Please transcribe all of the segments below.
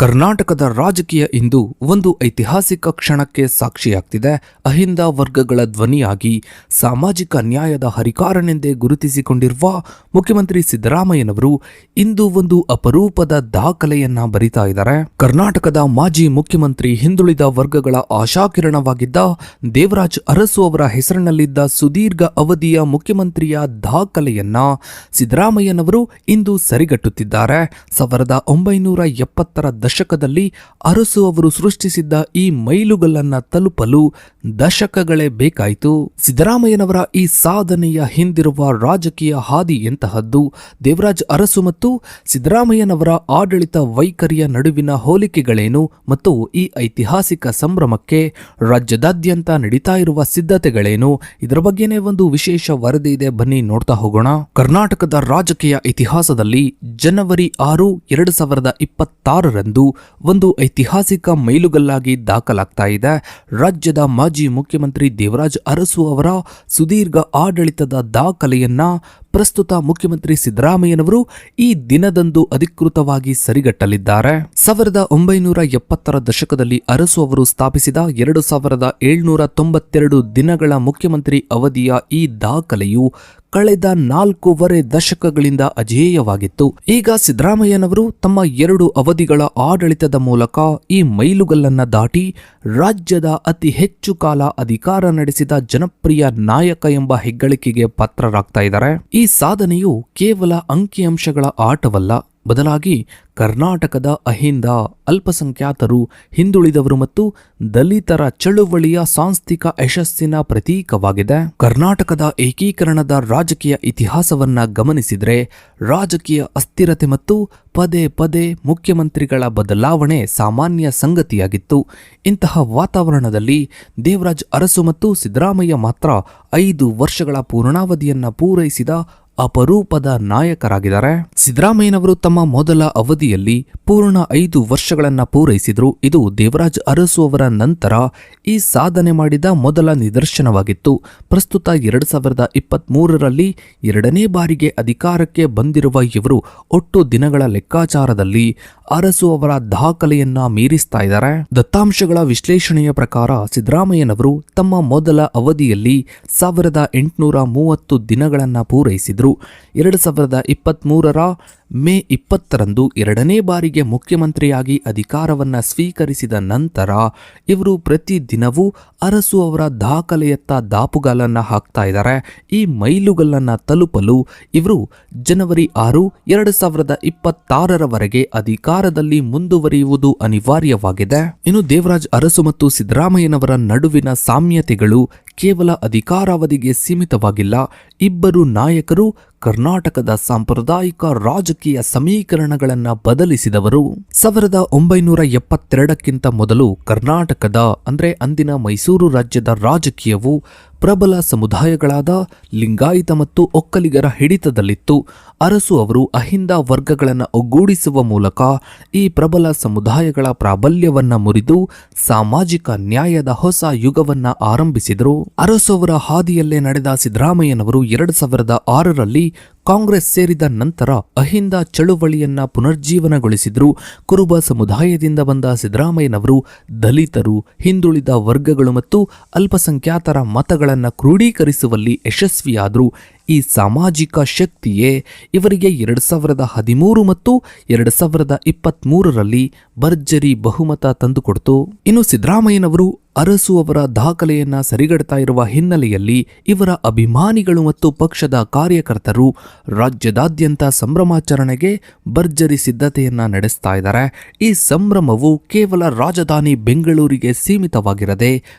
ಕರ್ನಾಟಕದ ರಾಜಕೀಯ ಇಂದು ಒಂದು ಐತಿಹಾಸಿಕ ಕ್ಷಣಕ್ಕೆ ಸಾಕ್ಷಿಯಾಗ್ತಿದೆ. ಅಹಿಂದ ವರ್ಗಗಳ ಧ್ವನಿಯಾಗಿ ಸಾಮಾಜಿಕ ನ್ಯಾಯದ ಹರಿಕಾರನೆಂದೇ ಗುರುತಿಸಿಕೊಂಡಿರುವ ಮುಖ್ಯಮಂತ್ರಿ ಸಿದ್ದರಾಮಯ್ಯನವರು ಇಂದು ಒಂದು ಅಪರೂಪದ ದಾಖಲೆಯನ್ನ ಬರಿತಾ ಇದ್ದಾರೆ. ಕರ್ನಾಟಕದ ಮಾಜಿ ಮುಖ್ಯಮಂತ್ರಿ ಹಿಂದುಳಿದ ವರ್ಗಗಳ ಆಶಾಕಿರಣವಾಗಿದ್ದ ದೇವರಾಜ್ ಅರಸು ಅವರ ಹೆಸರಿನಲ್ಲಿದ್ದ ಸುದೀರ್ಘ ಅವಧಿಯ ಮುಖ್ಯಮಂತ್ರಿಯ ದಾಖಲೆಯನ್ನ ಸಿದ್ದರಾಮಯ್ಯನವರು ಇಂದು ಸರಿಗಟ್ಟುತ್ತಿದ್ದಾರೆ. 1970ರ ದಶಕದಲ್ಲಿ ಅರಸು ಅವರು ಸೃಷ್ಟಿಸಿದ್ದ ಈ ಮೈಲುಗಲ್ಲನ್ನ ತಲುಪಲು ದಶಕಗಳೇ ಬೇಕಾಯಿತು. ಸಿದ್ದರಾಮಯ್ಯನವರ ಈ ಸಾಧನೆಯ ಹಿಂದಿರುವ ರಾಜಕೀಯ ಹಾದಿ ಎಂತಹದ್ದು, ದೇವರಾಜ್ ಅರಸು ಮತ್ತು ಸಿದ್ದರಾಮಯ್ಯನವರ ಆಡಳಿತ ವೈಖರಿಯ ನಡುವಿನ ಹೋಲಿಕೆಗಳೇನು ಮತ್ತು ಈ ಐತಿಹಾಸಿಕ ಸಂಭ್ರಮಕ್ಕೆ ರಾಜ್ಯದಾದ್ಯಂತ ನಡೀತಾ ಇರುವ ಸಿದ್ಧತೆಗಳೇನು, ಇದರ ಬಗ್ಗೆನೇ ಒಂದು ವಿಶೇಷ ವರದಿ ಇದೆ, ಬನ್ನಿ ನೋಡ್ತಾ ಹೋಗೋಣ. ಕರ್ನಾಟಕದ ರಾಜಕೀಯ ಇತಿಹಾಸದಲ್ಲಿ ಜನವರಿ 6, 2026 ಒಂದು ಐತಿಹಾಸಿಕ ಮೈಲುಗಲ್ಲಾಗಿ ದಾಖಲಾಗ್ತಾ ಇದೆ. ರಾಜ್ಯದ ಮಾಜಿ ಮುಖ್ಯಮಂತ್ರಿ ದೇವರಾಜ್ ಅರಸು ಅವರ ಸುದೀರ್ಘ ಆಡಳಿತದ ದಾಖಲೆಯನ್ನ ಪ್ರಸ್ತುತ ಮುಖ್ಯಮಂತ್ರಿ ಸಿದ್ದರಾಮಯ್ಯನವರು ಈ ದಿನದಂದು ಅಧಿಕೃತವಾಗಿ ಸರಿಗಟ್ಟಲಿದ್ದಾರೆ. 1970ರ ದಶಕದಲ್ಲಿ ಅರಸು ಅವರು ಸ್ಥಾಪಿಸಿದ 2792 ದಿನಗಳ ಮುಖ್ಯಮಂತ್ರಿ ಅವಧಿಯ ಈ ದಾಖಲೆಯು ಕಳೆದ 4.5 ದಶಕಗಳಿಂದ ಅಜೇಯವಾಗಿತ್ತು. ಈಗ ಸಿದ್ದರಾಮಯ್ಯನವರು ತಮ್ಮ 2 ಅವಧಿಗಳ ಆಡಳಿತದ ಮೂಲಕ ಈ ಮೈಲುಗಲ್ಲನ್ನ ದಾಟಿ ರಾಜ್ಯದ ಅತಿ ಹೆಚ್ಚು ಕಾಲ ಅಧಿಕಾರ ನಡೆಸಿದ ಜನಪ್ರಿಯ ನಾಯಕ ಎಂಬ ಹೆಗ್ಗಳಿಕೆಗೆ ಪಾತ್ರರಾಗ್ತಾ ಇದ್ದಾರೆ. ಈ ಸಾಧನೆಯು ಕೇವಲ ಅಂಕಿಅಂಶಗಳ ಆಟವಲ್ಲ, ಬದಲಾಗಿ ಕರ್ನಾಟಕದ ಅಹಿಂದ, ಅಲ್ಪಸಂಖ್ಯಾತರು, ಹಿಂದುಳಿದವರು ಮತ್ತು ದಲಿತರ ಚಳುವಳಿಯ ಸಾಂಸ್ಥಿಕ ಯಶಸ್ಸಿನ ಪ್ರತೀಕವಾಗಿದೆ. ಕರ್ನಾಟಕದ ಏಕೀಕರಣದ ರಾಜಕೀಯ ಇತಿಹಾಸವನ್ನ ಗಮನಿಸಿದರೆ ರಾಜಕೀಯ ಅಸ್ಥಿರತೆ ಮತ್ತು ಪದೇ ಪದೇ ಮುಖ್ಯಮಂತ್ರಿಗಳ ಬದಲಾವಣೆ ಸಾಮಾನ್ಯ ಸಂಗತಿಯಾಗಿತ್ತು. ಇಂತಹ ವಾತಾವರಣದಲ್ಲಿ ದೇವರಾಜ್ ಅರಸು ಮತ್ತು ಸಿದ್ದರಾಮಯ್ಯ ಮಾತ್ರ 5 ವರ್ಷಗಳ ಪೂರ್ಣಾವಧಿಯನ್ನ ಪೂರೈಸಿದ ಅಪರೂಪದ ನಾಯಕರಾಗಿದ್ದಾರೆ. ಸಿದ್ದರಾಮಯ್ಯನವರು ತಮ್ಮ ಮೊದಲ ಅವಧಿಯಲ್ಲಿ ಪೂರ್ಣ 5 ವರ್ಷಗಳನ್ನ ಪೂರೈಸಿದ್ರು. ಇದು ದೇವರಾಜ್ ಅರಸು ಅವರ ನಂತರ ಈ ಸಾಧನೆ ಮಾಡಿದ ಮೊದಲ ನಿದರ್ಶನವಾಗಿತ್ತು. ಪ್ರಸ್ತುತ 2023ರಲ್ಲಿ 2ನೇ ಬಾರಿಗೆ ಅಧಿಕಾರಕ್ಕೆ ಬಂದಿರುವ ಇವರು ಒಟ್ಟು ದಿನಗಳ ಲೆಕ್ಕಾಚಾರದಲ್ಲಿ ಅರಸು ಅವರ ದಾಖಲೆಯನ್ನ ಮೀರಿಸ್ತಾ ಇದ್ದಾರೆ. ದತ್ತಾಂಶಗಳ ವಿಶ್ಲೇಷಣೆಯ ಪ್ರಕಾರ ಸಿದ್ದರಾಮಯ್ಯನವರು ತಮ್ಮ ಮೊದಲ ಅವಧಿಯಲ್ಲಿ 1830 ದಿನಗಳನ್ನ ಪೂರೈಸಿದ್ರು. 2023ರ ಮೇ 20ರಂದು 2ನೇ ಬಾರಿಗೆ ಮುಖ್ಯಮಂತ್ರಿಯಾಗಿ ಅಧಿಕಾರವನ್ನ ಸ್ವೀಕರಿಸಿದ ನಂತರ ಇವರು ಪ್ರತಿ ದಿನವೂ ಅರಸು ಅವರ ದಾಖಲೆಯತ್ತ ದಾಪುಗಾಲನ್ನ ಹಾಕ್ತಾ ಇದ್ದಾರೆ. ಈ ಮೈಲುಗಲ್ಲನ್ನ ತಲುಪಲು ಇವರು ಜನವರಿ 6, 2026ರವರೆಗೆ ಅಧಿಕಾರದಲ್ಲಿ ಮುಂದುವರಿಯುವುದು ಅನಿವಾರ್ಯವಾಗಿದೆ. ಇನ್ನು ದೇವರಾಜ್ ಅರಸು ಮತ್ತು ಸಿದ್ದರಾಮಯ್ಯನವರ ನಡುವಿನ ಸಾಮ್ಯತೆಗಳು ಕೇವಲ ಅಧಿಕಾರಾವಧಿಗೆ ಸೀಮಿತವಾಗಿಲ್ಲ. ಇಬ್ಬರು ನಾಯಕರು ಕರ್ನಾಟಕದ ಸಾಂಪ್ರದಾಯಿಕ ರಾಜಕೀಯ ಸಮೀಕರಣಗಳನ್ನ ಬದಲಿಸಿದವರು. 1972ಕ್ಕಿಂತ ಮೊದಲು ಕರ್ನಾಟಕದ ಅಂದ್ರೆ ಅಂದಿನ ಮೈಸೂರು ರಾಜ್ಯದ ರಾಜಕೀಯವು ಪ್ರಬಲ ಸಮುದಾಯಗಳಾದ ಲಿಂಗಾಯತ ಮತ್ತು ಒಕ್ಕಲಿಗರ ಹಿಡಿತದಲ್ಲಿತ್ತು. ಅರಸು ಅವರು ಅಹಿಂದ ವರ್ಗಗಳನ್ನು ಒಗ್ಗೂಡಿಸುವ ಮೂಲಕ ಈ ಪ್ರಬಲ ಸಮುದಾಯಗಳ ಪ್ರಾಬಲ್ಯವನ್ನ ಮುರಿದು ಸಾಮಾಜಿಕ ನ್ಯಾಯದ ಹೊಸ ಯುಗವನ್ನ ಆರಂಭಿಸಿದರು. ಅರಸು ಅವರ ಹಾದಿಯಲ್ಲೇ ನಡೆದ ಸಿದ್ದರಾಮಯ್ಯನವರು 2006ರಲ್ಲಿ ಕಾಂಗ್ರೆಸ್ ಸೇರಿದ ನಂತರ ಅಹಿಂದ ಚಳುವಳಿಯನ್ನ ಪುನರ್ಜೀವನಗೊಳಿಸಿದ್ರು. ಕುರುಬ ಸಮುದಾಯದಿಂದ ಬಂದ ಸಿದ್ದರಾಮಯ್ಯನವರು ದಲಿತರು, ಹಿಂದುಳಿದ ವರ್ಗಗಳು ಮತ್ತು ಅಲ್ಪಸಂಖ್ಯಾತರ ಮತಗಳನ್ನು ಕ್ರೋಢೀಕರಿಸುವಲ್ಲಿ ಯಶಸ್ವಿಯಾದರು. ಈ ಸಾಮಾಜಿಕ ಶಕ್ತಿಯೇ ಇವರಿಗೆ 2013 ಮತ್ತು 2023ರಲ್ಲಿ ಭರ್ಜರಿ ಬಹುಮತ ತಂದುಕೊಡ್ತು. ಇನ್ನು ಸಿದ್ದರಾಮಯ್ಯನವರು ಅರಸು ಅವರ ದಾಖಲೆಯನ್ನ ಸರಿಗಡ್ತಾ ಇರುವ ಹಿನ್ನೆಲೆಯಲ್ಲಿ ಇವರ ಅಭಿಮಾನಿಗಳು ಮತ್ತು ಪಕ್ಷದ ಕಾರ್ಯಕರ್ತರು ರಾಜ್ಯದಾದ್ಯಂತ ಸಂಭ್ರಮಾಚರಣೆಗೆ ಭರ್ಜರಿ ಸಿದ್ಧತೆಯನ್ನ ನಡೆಸ್ತಾ ಇದ್ದಾರೆ. ಈ ಸಂಭ್ರಮವು ಕೇವಲ ರಾಜಧಾನಿ ಬೆಂಗಳೂರಿಗೆ ಸೀಮಿತವಾಗಿರದೆ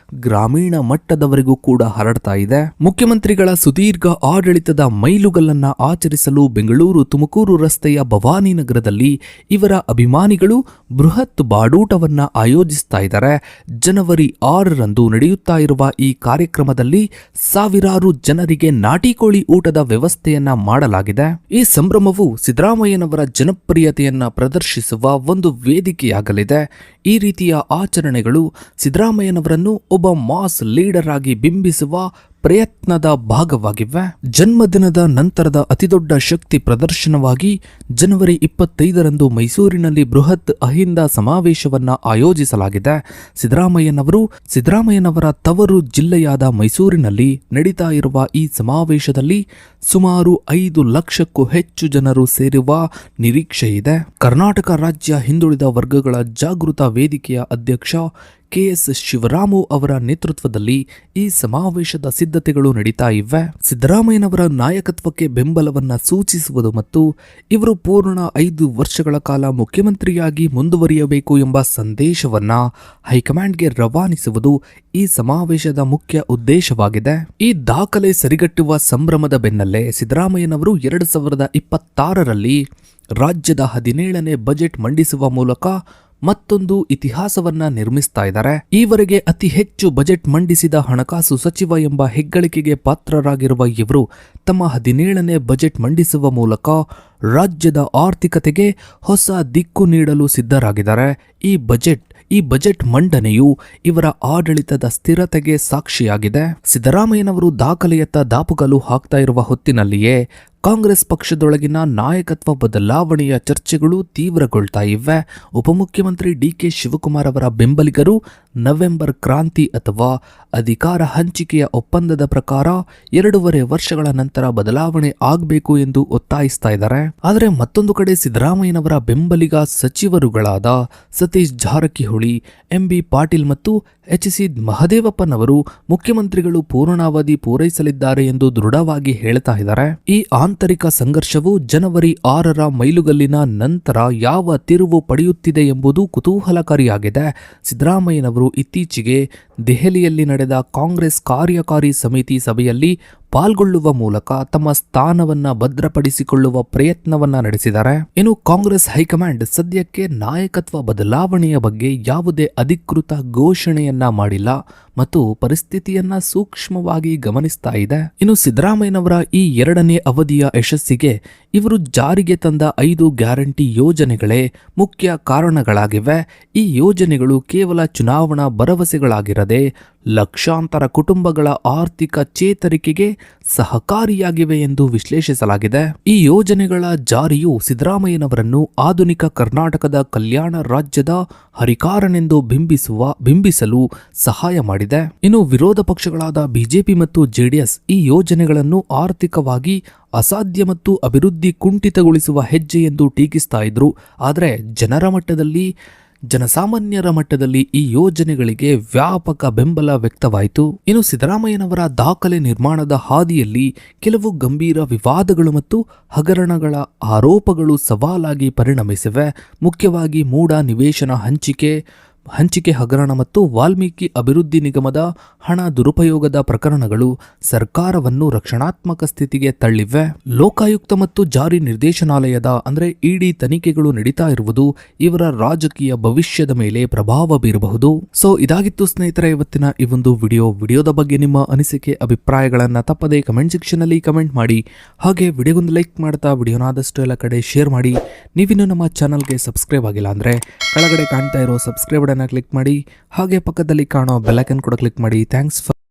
ಗ್ರಾಮೀಣ ಮಟ್ಟದವರೆಗೂ ಕೂಡ ಹರಡ್ತಾ ಇದೆ. ಮುಖ್ಯಮಂತ್ರಿಗಳ ಸುದೀರ್ಘ ಆಡಳಿತದ ಮೈಲುಗಲ್ಲನ್ನ ಆಚರಿಸಲು ಬೆಂಗಳೂರು ತುಮಕೂರು ರಸ್ತೆಯ ಭವಾನಿನಗರದಲ್ಲಿ ಇವರ ಅಭಿಮಾನಿಗಳು ಬೃಹತ್ ಬಾಡೂಟವನ್ನ ಆಯೋಜಿಸ್ತಾ ಇದ್ದಾರೆ. ಜನವರಿ 6ರಂದು ನಡೆಯುತ್ತಾ ಇರುವ ಈ ಕಾರ್ಯಕ್ರಮದಲ್ಲಿ ಸಾವಿರಾರು ಜನರಿಗೆ ನಾಟಿಕೋಳಿ ಊಟದ ವ್ಯವಸ್ಥೆಯನ್ನ ಮಾಡಲಾಗಿದೆ. ಈ ಸಂಭ್ರಮವು ಸಿದ್ದರಾಮಯ್ಯನವರ ಜನಪ್ರಿಯತೆಯನ್ನ ಪ್ರದರ್ಶಿಸುವ ಒಂದು ವೇದಿಕೆಯಾಗಲಿದೆ. ಈ ರೀತಿಯ ಆಚರಣೆಗಳು ಸಿದ್ದರಾಮಯ್ಯನವರನ್ನು ಒಬ್ಬ ಮಾಸ್ ಲೀಡರ್ ಆಗಿ ಬಿಂಬಿಸುವ ಪ್ರಯತ್ನದ ಭಾಗವಾಗಿವೆ. ಜನ್ಮದಿನದ ನಂತರದ ಅತಿದೊಡ್ಡ ಶಕ್ತಿ ಪ್ರದರ್ಶನವಾಗಿ ಜನವರಿ 25ರಂದು ಮೈಸೂರಿನಲ್ಲಿ ಬೃಹತ್ ಅಹಿಂದ ಸಮಾವೇಶವನ್ನ ಆಯೋಜಿಸಲಾಗಿದೆ. ಸಿದ್ದರಾಮಯ್ಯನವರ ತವರು ಜಿಲ್ಲೆಯಾದ ಮೈಸೂರಿನಲ್ಲಿ ನಡೀತಾ ಇರುವ ಈ ಸಮಾವೇಶದಲ್ಲಿ ಸುಮಾರು 5 ಲಕ್ಷಕ್ಕೂ ಹೆಚ್ಚು ಜನರು ಸೇರುವ ನಿರೀಕ್ಷೆ ಇದೆ. ಕರ್ನಾಟಕ ರಾಜ್ಯ ಹಿಂದುಳಿದ ವರ್ಗಗಳ ಜಾಗೃತ ವೇದಿಕೆಯ ಅಧ್ಯಕ್ಷ KS ಶಿವರಾಮು ಅವರ ನೇತೃತ್ವದಲ್ಲಿ ಈ ಸಮಾವೇಶದ ಸಿದ್ಧತೆಗಳು ನಡೀತಾ ಇವೆ. ಸಿದ್ದರಾಮಯ್ಯನವರ ನಾಯಕತ್ವಕ್ಕೆ ಬೆಂಬಲವನ್ನ ಸೂಚಿಸುವುದು ಮತ್ತು ಇವರು ಪೂರ್ಣ 5 ವರ್ಷಗಳ ಕಾಲ ಮುಖ್ಯಮಂತ್ರಿಯಾಗಿ ಮುಂದುವರಿಯಬೇಕು ಎಂಬ ಸಂದೇಶವನ್ನ ಹೈಕಮಾಂಡ್ಗೆ ರವಾನಿಸುವುದು ಈ ಸಮಾವೇಶದ ಮುಖ್ಯ ಉದ್ದೇಶವಾಗಿದೆ. ಈ ದಾಖಲೆ ಸರಿಗಟ್ಟುವ ಸಂಭ್ರಮದ ಬೆನ್ನಲ್ಲೇ ಸಿದ್ದರಾಮಯ್ಯನವರು 2026ರಲ್ಲಿ ರಾಜ್ಯದ 17ನೇ ಬಜೆಟ್ ಮಂಡಿಸುವ ಮೂಲಕ ಮತ್ತೊಂದು ಇತಿಹಾಸವನ್ನ ನಿರ್ಮಿಸ್ತಾ ಇದ್ದಾರೆ. ಈವರೆಗೆ ಅತಿ ಹೆಚ್ಚು ಬಜೆಟ್ ಮಂಡಿಸಿದ ಹಣಕಾಸು ಸಚಿವ ಎಂಬ ಹೆಗ್ಗಳಿಕೆಗೆ ಪಾತ್ರರಾಗಿರುವ ಇವರು ತಮ್ಮ 17ನೇ ಬಜೆಟ್ ಮಂಡಿಸುವ ಮೂಲಕ ರಾಜ್ಯದ ಆರ್ಥಿಕತೆಗೆ ಹೊಸ ದಿಕ್ಕು ನೀಡಲು ಸಿದ್ಧರಾಗಿದ್ದಾರೆ. ಈ ಬಜೆಟ್ ಮಂಡನೆಯು ಇವರ ಆಡಳಿತದ ಸ್ಥಿರತೆಗೆ ಸಾಕ್ಷಿಯಾಗಿದೆ. ಸಿದ್ದರಾಮಯ್ಯನವರು ದಾಖಲೆಯತ್ತ ದಾಪುಗಾಲು ಹಾಕ್ತಾ ಇರುವ ಹೊತ್ತಿನಲ್ಲಿಯೇ ಕಾಂಗ್ರೆಸ್ ಪಕ್ಷದೊಳಗಿನ ನಾಯಕತ್ವ ಬದಲಾವಣೆಯ ಚರ್ಚೆಗಳು ತೀವ್ರಗೊಳ್ತಾ ಇವೆ. ಉಪಮುಖ್ಯಮಂತ್ರಿ DK ಶಿವಕುಮಾರ್ ಅವರ ಬೆಂಬಲಿಗರು ನವೆಂಬರ್ ಕ್ರಾಂತಿ ಅಥವಾ ಅಧಿಕಾರ ಹಂಚಿಕೆಯ ಒಪ್ಪಂದದ ಪ್ರಕಾರ 2.5 ವರ್ಷಗಳ ನಂತರ ಬದಲಾವಣೆ ಆಗಬೇಕು ಎಂದು ಒತ್ತಾಯಿಸ್ತಾ ಇದ್ದಾರೆ. ಆದರೆ ಮತ್ತೊಂದು ಕಡೆ ಸಿದ್ದರಾಮಯ್ಯನವರ ಬೆಂಬಲಿಗ ಸಚಿವರುಗಳಾದ ಸತೀಶ್ ಜಾರಕಿಹೊಳಿ, MB ಪಾಟೀಲ್ ಮತ್ತು HC ಮಹದೇವಪ್ಪನವರು ಮುಖ್ಯಮಂತ್ರಿಗಳು ಪೂರ್ಣಾವಧಿ ಪೂರೈಸಲಿದ್ದಾರೆ ಎಂದು ದೃಢವಾಗಿ ಹೇಳ್ತಾ ಇದ್ದಾರೆ. ಈ ಆಂತರಿಕ ಸಂಘರ್ಷವು ಜನವರಿ 6ರ ಮೈಲುಗಲ್ಲಿನ ನಂತರ ಯಾವ ತಿರುವು ಪಡೆಯುತ್ತಿದೆ ಎಂಬುದು ಕುತೂಹಲಕಾರಿಯಾಗಿದೆ. ಸಿದ್ದರಾಮಯ್ಯನವರು ಇತ್ತೀಚೆಗೆ ದೆಹಲಿಯಲ್ಲಿ ನಡೆದ ಕಾಂಗ್ರೆಸ್ ಕಾರ್ಯಕಾರಿ ಸಮಿತಿ ಸಭೆಯಲ್ಲಿ ಪಾಲ್ಗೊಳ್ಳುವ ಮೂಲಕ ತಮ್ಮ ಸ್ಥಾನವನ್ನ ಭದ್ರಪಡಿಸಿಕೊಳ್ಳುವ ಪ್ರಯತ್ನವನ್ನ ನಡೆಸಿದ್ದಾರೆ. ಇನ್ನು ಕಾಂಗ್ರೆಸ್ ಹೈಕಮಾಂಡ್ ಸದ್ಯಕ್ಕೆ ನಾಯಕತ್ವ ಬದಲಾವಣೆಯ ಬಗ್ಗೆ ಯಾವುದೇ ಅಧಿಕೃತ ಘೋಷಣೆಯನ್ನ ಮಾಡಿಲ್ಲ ಮತ್ತು ಪರಿಸ್ಥಿತಿಯನ್ನ ಸೂಕ್ಷ್ಮವಾಗಿ ಗಮನಿಸ್ತಾ ಇದೆ. ಇನ್ನು ಸಿದ್ದರಾಮಯ್ಯನವರ ಈ 2ನೇ ಅವಧಿಯ ಯಶಸ್ಸಿಗೆ ಇವರು ಜಾರಿಗೆ ತಂದ 5 ಗ್ಯಾರಂಟಿ ಯೋಜನೆಗಳೇ ಮುಖ್ಯ ಕಾರಣಗಳಾಗಿವೆ. ಈ ಯೋಜನೆಗಳು ಕೇವಲ ಚುನಾವಣಾ ಭರವಸೆಗಳಾಗಿರದೆ ಲಕ್ಷಾಂತರ ಕುಟುಂಬಗಳ ಆರ್ಥಿಕ ಚೇತರಿಕೆಗೆ ಸಹಕಾರಿಯಾಗಿವೆ ಎಂದು ವಿಶ್ಲೇಷಿಸಲಾಗಿದೆ. ಈ ಯೋಜನೆಗಳ ಜಾರಿಯು ಸಿದ್ದರಾಮಯ್ಯನವರನ್ನು ಆಧುನಿಕ ಕರ್ನಾಟಕದ ಕಲ್ಯಾಣ ರಾಜ್ಯದ ಹರಿಕಾರನೆಂದು ಬಿಂಬಿಸಲು ಸಹಾಯ ಮಾಡಿದೆ. ಇನ್ನು ವಿರೋಧ ಪಕ್ಷಗಳಾದ ಬಿಜೆಪಿ ಮತ್ತು JDS ಈ ಯೋಜನೆಗಳನ್ನು ಆರ್ಥಿಕವಾಗಿ ಅಸಾಧ್ಯ ಮತ್ತು ಅಭಿವೃದ್ಧಿ ಕುಂಠಿತಗೊಳಿಸುವ ಹೆಜ್ಜೆ ಎಂದು ಟೀಕಿಸ್ತಾ ಇದ್ರು. ಆದರೆ ಜನಸಾಮಾನ್ಯರ ಮಟ್ಟದಲ್ಲಿ ಈ ಯೋಜನೆಗಳಿಗೆ ವ್ಯಾಪಕ ಬೆಂಬಲ ವ್ಯಕ್ತವಾಯಿತು. ಇನ್ನು ಸಿದ್ದರಾಮಯ್ಯನವರ ದಾಖಲೆ ನಿರ್ಮಾಣದ ಹಾದಿಯಲ್ಲಿ ಕೆಲವು ಗಂಭೀರ ವಿವಾದಗಳು ಮತ್ತು ಹಗರಣಗಳ ಆರೋಪಗಳು ಸವಾಲಾಗಿ ಪರಿಣಮಿಸಿವೆ. ಮುಖ್ಯವಾಗಿ ಮೂಡ ನಿವೇಶನ ಹಂಚಿಕೆ ಹಗರಣ ಮತ್ತು ವಾಲ್ಮೀಕಿ ಅಭಿವೃದ್ಧಿ ನಿಗಮದ ಹಣ ದುರುಪಯೋಗದ ಪ್ರಕರಣಗಳು ಸರ್ಕಾರವನ್ನು ರಕ್ಷಣಾತ್ಮಕ ಸ್ಥಿತಿಗೆ ತಳ್ಳಿವೆ. ಲೋಕಾಯುಕ್ತ ಮತ್ತು ಜಾರಿ ನಿರ್ದೇಶನಾಲಯದ ED ತನಿಖೆಗಳು ನಡೀತಾ ಇರುವುದು ಇವರ ರಾಜಕೀಯ ಭವಿಷ್ಯದ ಮೇಲೆ ಪ್ರಭಾವ ಬೀರಬಹುದು. ಸೊ ಇದಾಗಿತ್ತು ಸ್ನೇಹಿತರೆ ಇವತ್ತಿನ ಈ ಒಂದು ವಿಡಿಯೋದ ಬಗ್ಗೆ ನಿಮ್ಮ ಅನಿಸಿಕೆ ಅಭಿಪ್ರಾಯಗಳನ್ನ ತಪ್ಪದೆ ಕಮೆಂಟ್ ಸೆಕ್ಷನ್ ಅಲ್ಲಿ ಕಮೆಂಟ್ ಮಾಡಿ. ಹಾಗೆ ವಿಡಿಯೋಗೊಂದು ಲೈಕ್ ಮಾಡ್ತಾ ವಿಡಿಯೋನ ಆದಷ್ಟು ಎಲ್ಲ ಕಡೆ ಶೇರ್ ಮಾಡಿ. ನೀವಿನ್ನು ನಮ್ಮ ಚಾನಲ್ಗೆ ಸಬ್ಸ್ಕ್ರೈಬ್ ಆಗಿಲ್ಲ ಅಂದ್ರೆ ಕೆಳಗಡೆ ಕಾಣ್ತಾ ಇರೋ ಸಬ್ಸ್ಕ್ರೈಬ್ ಕ್ಲಿಕ್ ಮಾಡಿ. ಹಾಗೆ ಪಕ್ಕದಲ್ಲಿ ಕಾಣೋ ಬೆಲ್ ಐಕಾನ್ ಕೂಡ ಕ್ಲಿಕ್ ಮಾಡಿ. Thanks for